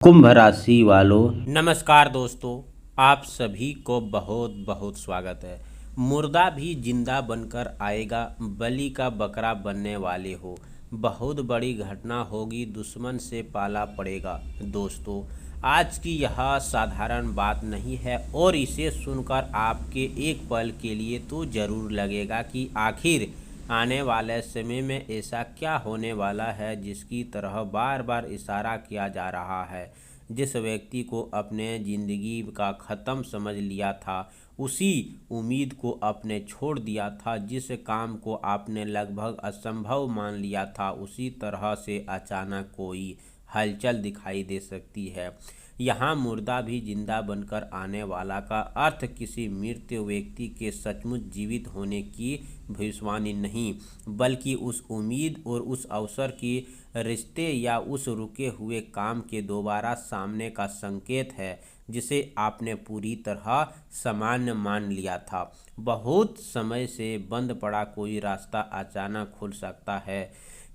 कुंभ राशि वालों, नमस्कार दोस्तों, आप सभी को बहुत बहुत स्वागत है। मुर्दा भी जिंदा बनकर आएगा, बलि का बकरा बनने वाले हो। बहुत बड़ी घटना होगी, दुश्मन से पाला पड़ेगा। दोस्तों, आज की यह साधारण बात नहीं है और इसे सुनकर आपके एक पल के लिए तो ज़रूर लगेगा कि आखिर आने वाले समय में ऐसा क्या होने वाला है जिसकी तरह बार बार इशारा किया जा रहा है। जिस व्यक्ति को अपने ज़िंदगी का ख़त्म समझ लिया था, उसी उम्मीद को आपने छोड़ दिया था, जिस काम को आपने लगभग असंभव मान लिया था, उसी तरह से अचानक कोई हलचल दिखाई दे सकती है। यहाँ मुर्दा भी जिंदा बनकर आने वाला का अर्थ किसी मृत व्यक्ति के सचमुच जीवित होने की भविष्यवाणी नहीं, बल्कि उस उम्मीद और उस अवसर की रिश्ते या उस रुके हुए काम के दोबारा सामने का संकेत है जिसे आपने पूरी तरह सामान्य मान लिया था। बहुत समय से बंद पड़ा कोई रास्ता अचानक खुल सकता है,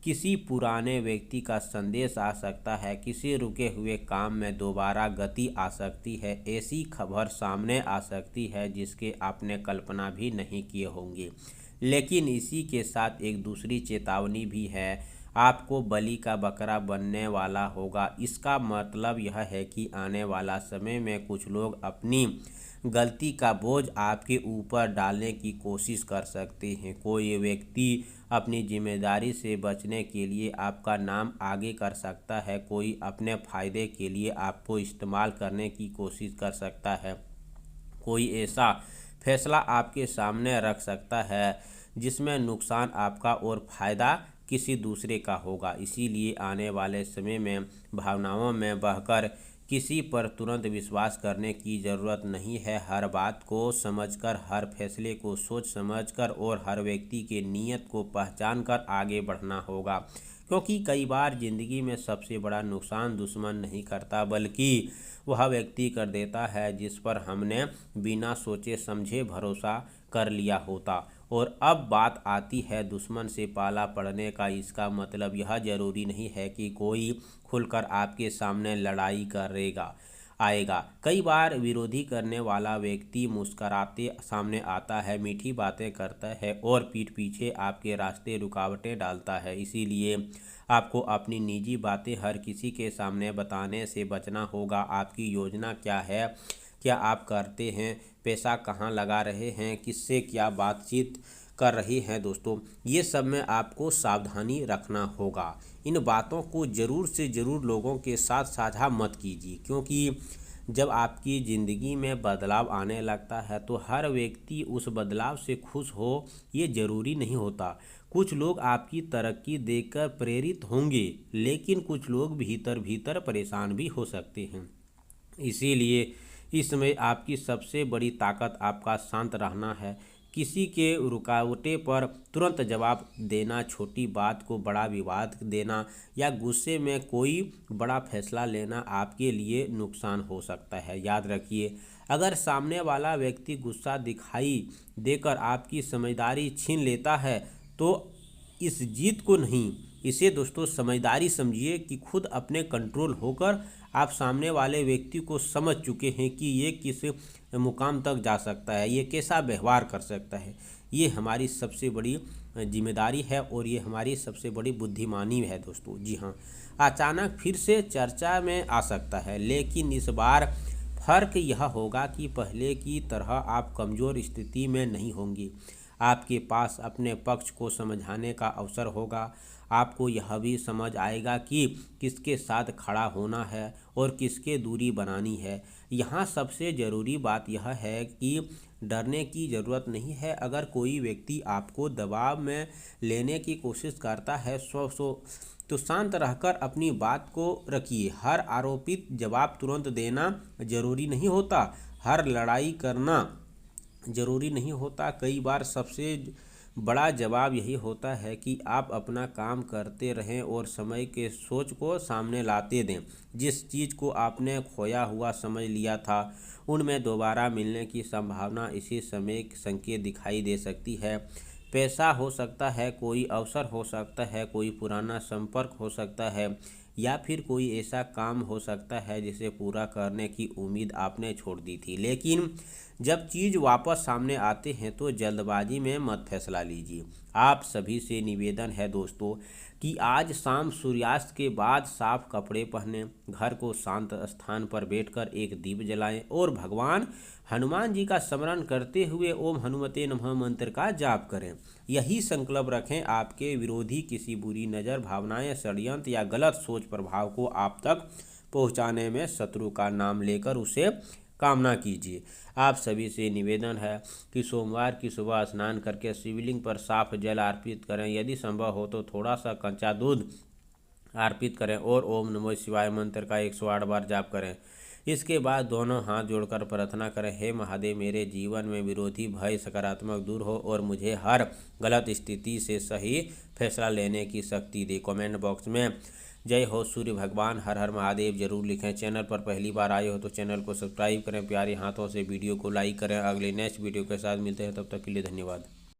किसी पुराने व्यक्ति का संदेश आ सकता है, किसी रुके हुए काम में दोबारा गति आ सकती है। ऐसी खबर सामने आ सकती है जिसके आपने कल्पना भी नहीं किए होंगे। लेकिन इसी के साथ एक दूसरी चेतावनी भी है, आपको बलि का बकरा बनने वाला होगा। इसका मतलब यह है कि आने वाला समय में कुछ लोग अपनी गलती का बोझ आपके ऊपर डालने की कोशिश कर सकते हैं। कोई व्यक्ति अपनी जिम्मेदारी से बचने के लिए आपका नाम आगे कर सकता है, कोई अपने फ़ायदे के लिए आपको इस्तेमाल करने की कोशिश कर सकता है, कोई ऐसा फैसला आपके सामने रख सकता है जिसमें नुकसान आपका और फायदा किसी दूसरे का होगा। इसीलिए आने वाले समय में भावनाओं में बहकर किसी पर तुरंत विश्वास करने की ज़रूरत नहीं है। हर बात को समझकर, हर फैसले को सोच समझकर और हर व्यक्ति के नीयत को पहचान कर आगे बढ़ना होगा। क्योंकि कई बार ज़िंदगी में सबसे बड़ा नुकसान दुश्मन नहीं करता, बल्कि वह व्यक्ति कर देता है जिस पर हमने बिना सोचे समझे भरोसा कर लिया होता। और अब बात आती है दुश्मन से पाला पड़ने का। इसका मतलब यह ज़रूरी नहीं है कि कोई खुलकर आपके सामने लड़ाई करेगा आएगा। कई बार विरोधी करने वाला व्यक्ति मुस्कराते सामने आता है, मीठी बातें करता है और पीठ पीछे आपके रास्ते रुकावटें डालता है। इसीलिए आपको अपनी निजी बातें हर किसी के सामने बताने से बचना होगा। आपकी योजना क्या है, क्या आप करते हैं, पैसा कहाँ लगा रहे हैं, किससे क्या बातचीत कर रही हैं। दोस्तों, ये सब में आपको सावधानी रखना होगा। इन बातों को ज़रूर से ज़रूर लोगों के साथ साझा मत कीजिए, क्योंकि जब आपकी ज़िंदगी में बदलाव आने लगता है तो हर व्यक्ति उस बदलाव से खुश हो ये ज़रूरी नहीं होता। कुछ लोग आपकी तरक्की देखकर प्रेरित होंगे, लेकिन कुछ लोग भीतर भीतर परेशान भी हो सकते हैं। इसीलिए इस समय आपकी सबसे बड़ी ताकत आपका शांत रहना है। किसी के रुकावटें पर तुरंत जवाब देना, छोटी बात को बड़ा विवाद देना या गुस्से में कोई बड़ा फैसला लेना आपके लिए नुकसान हो सकता है। याद रखिए, अगर सामने वाला व्यक्ति गुस्सा दिखाई देकर आपकी समझदारी छीन लेता है तो इस जीत को नहीं, इसे दोस्तों समझदारी समझिए कि खुद अपने कंट्रोल होकर आप सामने वाले व्यक्ति को समझ चुके हैं कि ये किस मुकाम तक जा सकता है, ये कैसा व्यवहार कर सकता है। ये हमारी सबसे बड़ी जिम्मेदारी है और ये हमारी सबसे बड़ी बुद्धिमानी है दोस्तों। जी हाँ, अचानक फिर से चर्चा में आ सकता है, लेकिन इस बार फर्क यह होगा कि पहले की तरह आप कमज़ोर स्थिति में नहीं होंगे। आपके पास अपने पक्ष को समझाने का अवसर होगा। आपको यह भी समझ आएगा कि किसके साथ खड़ा होना है और किसके दूरी बनानी है। यहाँ सबसे ज़रूरी बात यह है कि डरने की ज़रूरत नहीं है। अगर कोई व्यक्ति आपको दबाव में लेने की कोशिश करता है तो शांत रहकर अपनी बात को रखिए। हर आरोपित जवाब तुरंत देना ज़रूरी नहीं होता, हर लड़ाई करना ज़रूरी नहीं होता। कई बार सबसे बड़ा जवाब यही होता है कि आप अपना काम करते रहें और समय के सोच को सामने लाते दें। जिस चीज़ को आपने खोया हुआ समझ लिया था, उनमें दोबारा मिलने की संभावना इसी समय संकेत दिखाई दे सकती है। पैसा हो सकता है, कोई अवसर हो सकता है, कोई पुराना संपर्क हो सकता है या फिर कोई ऐसा काम हो सकता है जिसे पूरा करने की उम्मीद आपने छोड़ दी थी। लेकिन जब चीज़ वापस सामने आते हैं तो जल्दबाजी में मत फैसला लीजिए। आप सभी से निवेदन है दोस्तों कि आज शाम सूर्यास्त के बाद साफ कपड़े पहने, घर को शांत स्थान पर बैठकर एक दीप जलाएं और भगवान हनुमान जी का स्मरण करते हुए ओम हनुमते नमः मंत्र का जाप करें। यही संकल्प रखें, आपके विरोधी किसी बुरी नज़र, भावनाएं, षड्यंत्र या गलत सोच प्रभाव को आप तक पहुंचाने में शत्रु का नाम लेकर उसे कामना कीजिए। आप सभी से निवेदन है कि सोमवार की सुबह स्नान करके शिवलिंग पर साफ जल अर्पित करें। यदि संभव हो तो थोड़ा सा कच्चा दूध अर्पित करें और ओम नमः शिवाय मंत्र का 108 बार जाप करें। इसके बाद दोनों हाथ जोड़कर प्रार्थना करें, हे महादेव, मेरे जीवन में विरोधी भय सकारात्मक दूर हो और मुझे हर गलत स्थिति से सही फैसला लेने की शक्ति दे। कमेंट बॉक्स में जय हो सूर्य भगवान, हर हर महादेव जरूर लिखें। चैनल पर पहली बार आए हो तो चैनल को सब्सक्राइब करें, प्यारे हाथों से वीडियो को लाइक करें। अगले नेक्स्ट वीडियो के साथ मिलते हैं, तब तक के लिए धन्यवाद।